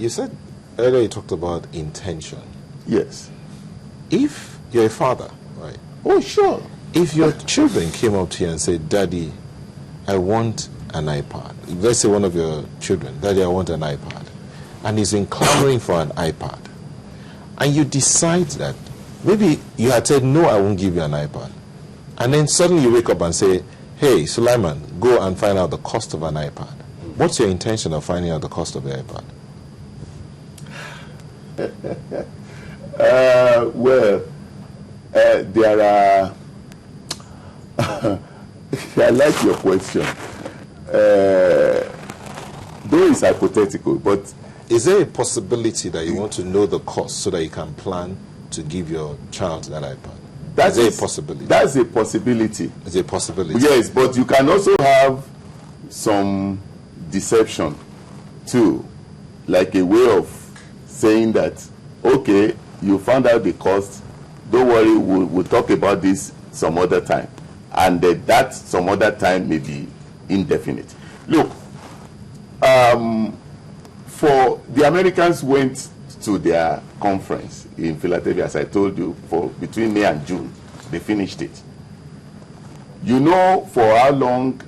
You said earlier you talked about intention. Yes. If you're a father, right? Oh, sure. If your children came up to you and said, Daddy, I want an iPad. Let's say one of your children, Daddy, I want an iPad. And he's been clamoring for an iPad. And you decide that maybe you had said, no, I won't give you an iPad. And then suddenly you wake up and say, hey, Sulaiman, go and find out the cost of an iPad. What's your intention of finding out the cost of the iPad? There are... I like your question. Though it's hypothetical, but... Is there a possibility that you want to know the cost so that you can plan to give your child that iPad? Is there a possibility? That's a possibility. It's a possibility. Yes, but you can also have some deception too, like a way of saying that, okay, you found out the cost, don't worry, we'll talk about this some other time. And that some other time may be indefinite. Look, for the Americans went to their conference in Philadelphia, as I told you, for between May and June. They finished it. You know for how long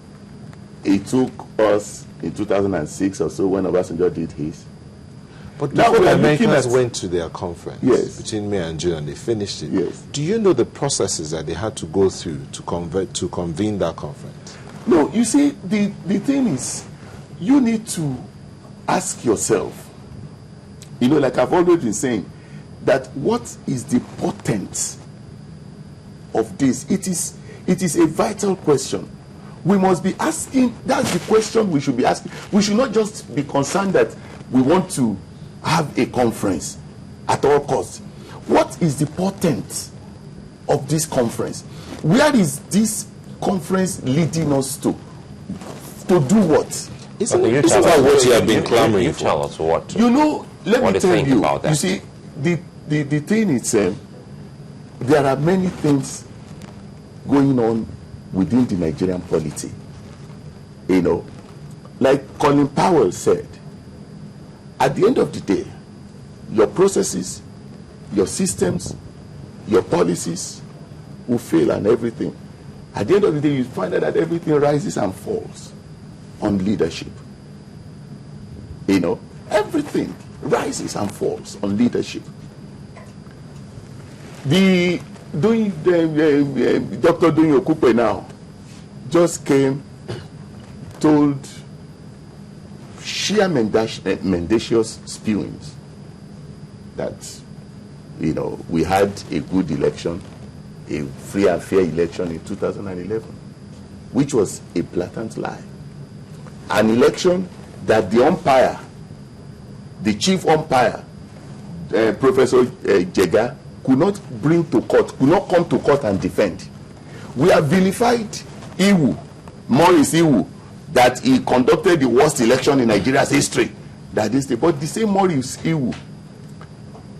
it took us in 2006 or so when Obasanjo did his? But now the Americans went to their conference between May and June and they finished it. Yes. Do you know the processes that they had to go through to convene that conference? No, you see, the thing is, you need to ask yourself, you know, like I've always been saying, that what is the portent of this? It is a vital question. We must be asking, that's the question we should be asking. We should not just be concerned that we want to have a conference at all costs. What is the portent of this conference? Where is this conference leading us to? To do what? Isn't that what you have been clamoring you for? tell us what. You know, let me tell you. About that. You see, the thing itself, there are many things going on within the Nigerian polity. You know, like Colin Powell said, at the end of the day, your processes, your systems, your policies will fail and everything. At the end of the day, you find out that everything rises and falls on leadership. You know, everything rises and falls on leadership. Dr. Doyin Okupe now just came, told sheer mendacious spewings that, you know, we had a good election, a free and fair election in 2011, which was a blatant lie. An election that the umpire, the chief umpire, Professor Jega, could not bring to court, could not come to court and defend. We have vilified Iwu, Maurice Iwu, that he conducted the worst election in Nigeria's history. But the same Maurice Iwu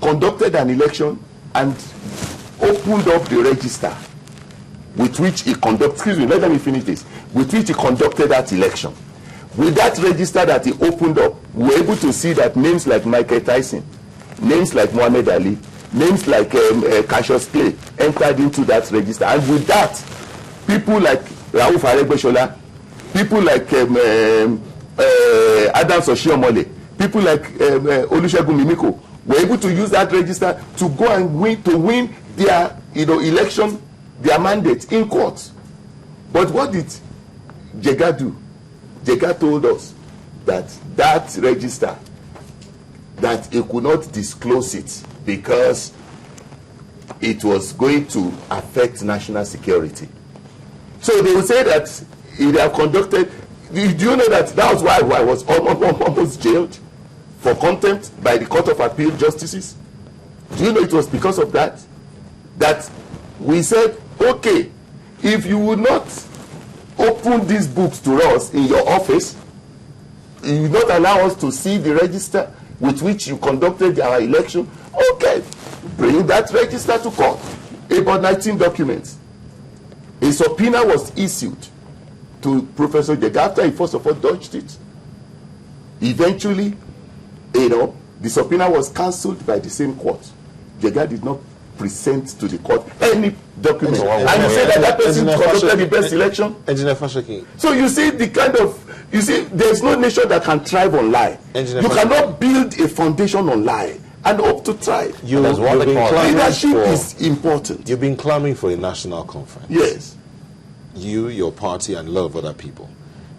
conducted an election and opened up the register with which he conducted, excuse me, let me finish this, with which he conducted that election. With that register that he opened up, we were able to see that names like Michael Tyson, names like Muhammad Ali, names like Cassius Clay entered into that register. And with that, people like Rauf Aregbesola, people like Adams Oshiomhole, people like Olusegun Mimiko were able to use that register to go and win their election, their mandate in court. But what did Jega do? Jega told us that register, that he could not disclose it because it was going to affect national security. So they will say that they have conducted. Do you know that was why I was almost jailed for contempt by the Court of Appeal justices? Do you know it was because of that we said, okay, if you would not open these books to us in your office, you will not allow us to see the register with which you conducted our election, okay, bring that register to court. About 19 documents. A subpoena was issued to Professor Jega after he first of all dodged it. Eventually, the subpoena was cancelled by the same court. Jega did not present to the court any document. And you say that person conducted the best election? Engineer Fashakin. So you see there's no nation that can thrive on lie. You cannot build a foundation on lie and hope to thrive. Leadership is important. You've been clamoring for a national conference. Yes. You, your party, and a lot of other people.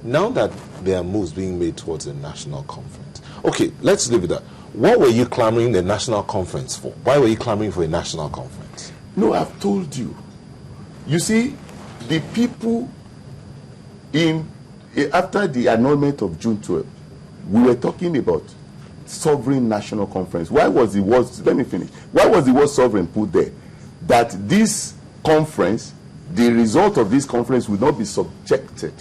Now that there are moves being made towards a national conference. Okay, let's leave it at that. What were you clamoring the national conference for? Why were you clamoring for a national conference? No, I've told you. You see, the people after the annulment of June 12, we were talking about sovereign national conference. Why was the word, let me finish. Why was the word sovereign put there? That this conference, the result of this conference will not be subjected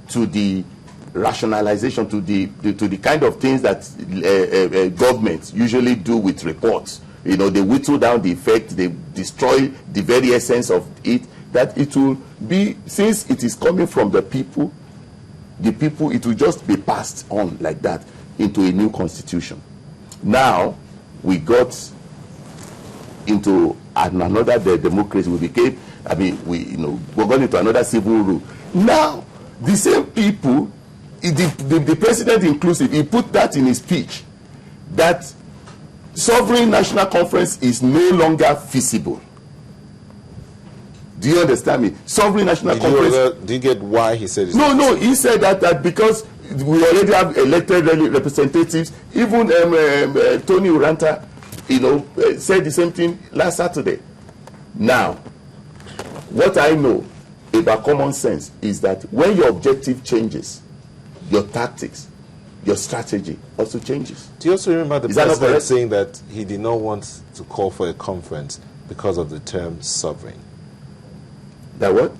to the rationalization, to the kind of things that governments usually do with reports. They whittle down the effect, they destroy the very essence of it, that it will be, since it is coming from the people, it will just be passed on like that into a new constitution. Now, we got into another democracy. We became, we're going into another civil rule. Now, the same people, the president inclusive, he put that in his speech, that sovereign national conference is no longer feasible. Do you understand me? Sovereign national conference. Do you get why he said it? No, he said that because we already have elected representatives. Even Tony Uranta, said the same thing last Saturday. Now, what I know about common sense is that when your objective changes, your tactics, your strategy also changes. Do you also remember the president saying that he did not want to call for a conference because of the term sovereign? That what?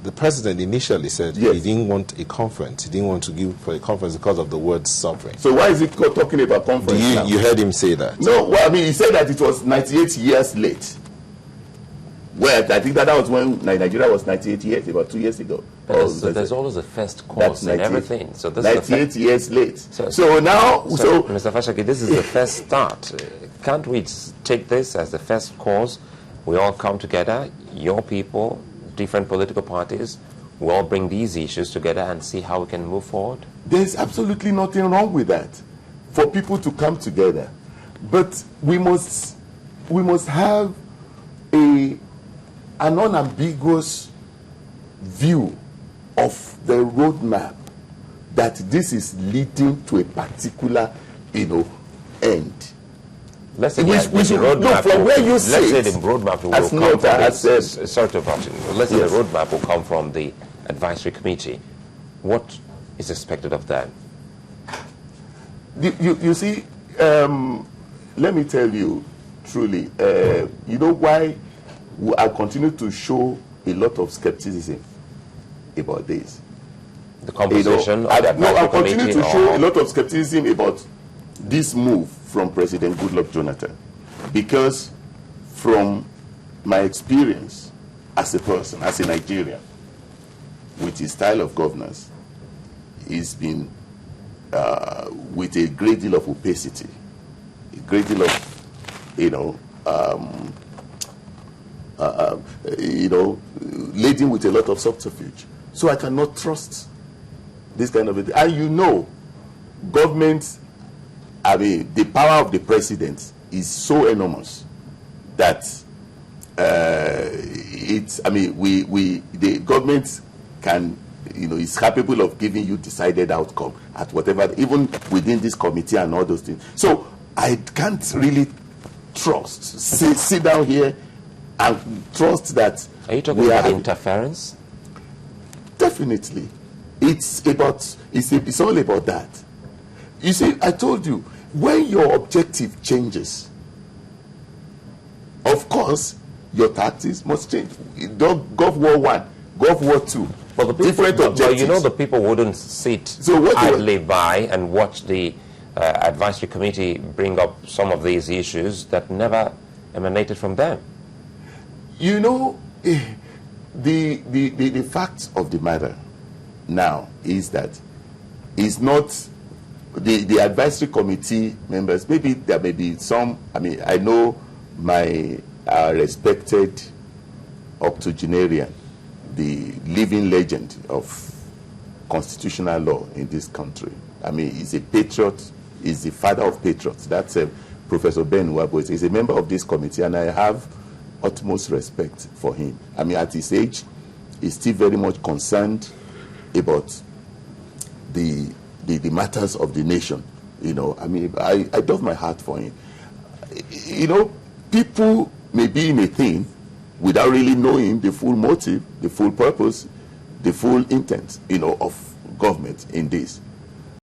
The president initially said he didn't want a conference. He didn't want to give for a conference because of the word sovereign. So why is he talking about conference now? You heard him say that? No, well, he said that it was 98 years late. Well, I think that was when Nigeria was 98 years, about 2 years ago. So there's always a first cause in everything. So this 98 years late. So now... So Mr. Fashakin, this is the first start. Can't we take this as the first cause? We all come together, your people, different political parties, we all bring these issues together and see how we can move forward? There's absolutely nothing wrong with that, for people to come together. But we must have an unambiguous view of the roadmap, that this is leading to a particular, end. Let's say the roadmap will come from the advisory committee. What is expected of that? You see, let me tell you truly, you know why I continue to show a lot of skepticism about this? The composition I continue to show a lot of skepticism about this move from President Goodluck Jonathan, because from my experience as a person, as a Nigerian, with his style of governance, he's been with a great deal of opacity, a great deal of, laden with a lot of subterfuge. So I cannot trust this kind of it. And government, the power of the president is so enormous that the government can, is capable of giving you decided outcome at whatever, even within this committee and all those things. So I can't really trust, sit down here and trust that. Are you talking about interference? Definitely. It's all about that. You see, I told you, when your objective changes, of course, your tactics must change. Gulf War I, Gulf War II, but different objectives. But the people wouldn't sit idly by and watch the advisory committee bring up some of these issues that never emanated from them. The fact of the matter now is that it's not the advisory committee members, maybe there may be some, I mean, I know my respected octogenarian, the living legend of constitutional law in this country. I mean, he's a patriot, he's the father of patriots. That's Professor Ben Nwabo. He's a member of this committee, and I have utmost respect for him. I mean, at his age, he's still very much concerned about the matters of the nation. You know, I mean, I doff my heart for him. You know, people may be in a thing without really knowing the full motive, the full purpose, the full intent, you know, of government in this.